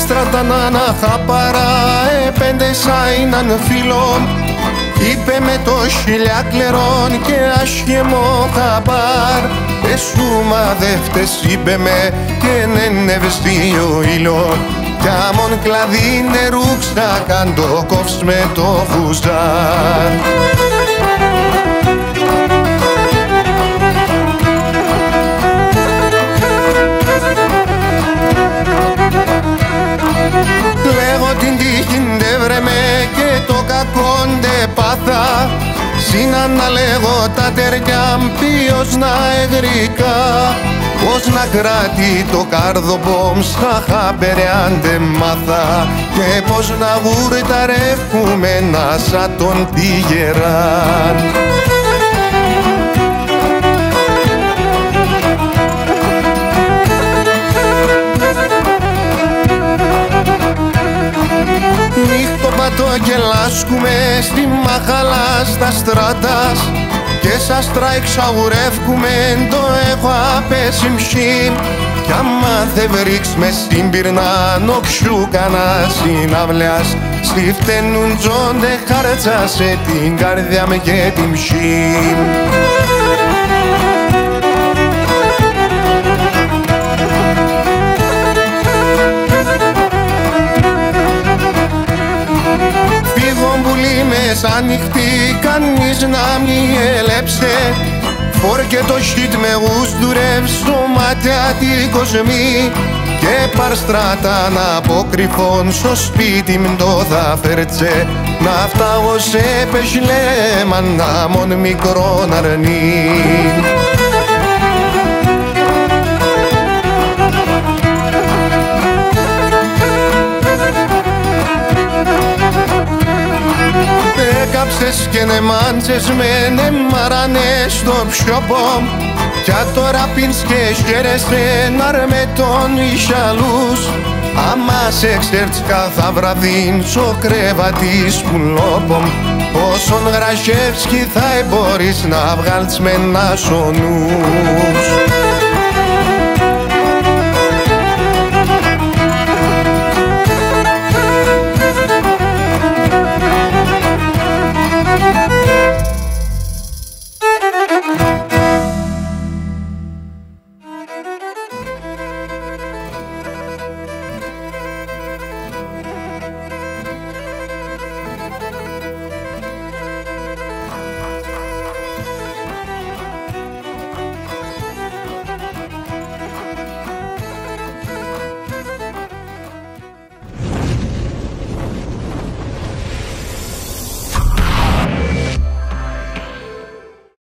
στρατανά να χαπαρά επέντεσα έναν φίλον. Είπε με το χιλιάκλερον και ασχεμό χαπάρ. Εσούμα δεύτες είπε με και νενευστεί ο ήλον. Κι άμον κλαδί νερού ξακάν το κόφς με το χουζάρ. Λέγω την τύχη ντε βρε με και το κακό ντε πάθα. Σύνα να λέγω τα τεριά ποιος να εγρικά. Πώς να κράτη το κάρδοπομ στα χαμπερεάντε μάθα. Και πώς να γουρταρεύκουμε να σαν τον τίγεραν. Νύχτο πατώ και λάσκουμε στη μαχαλά στα στράτας. Και σας τραϊξαγουρεύκουμε το έχω απέσει μщή. Κι άμα θε βρήξ με στην πυρνά νοξού κανά συναυλιάς. Στη φταίνουν τζόντε χαρτσάσε την καρδιά με και την μщή. Ανοιχτή κανείς να μη έλεψε. Φορ και το χιτ με γουστουρεύς σωμάτια την κοσμή. Και παρστράτα να αποκρυφών στο σπίτι μ' το θα φέρτσε. Να φτάγω σε πεσλέμαν να μον μικρόν αρνή. Έκαψες και νεμάντσες με νεμαρανές στο πιόπο. Κι τώρα πίνς και χαίρεσαι να με τον ισαλούς. Άμα σε ξέρεις κάθε βραδύν στο κρεβατί σπουλόπομ. Όσον γρασεύσκει θα μπορείς να βγάλεις με ένα σονούς.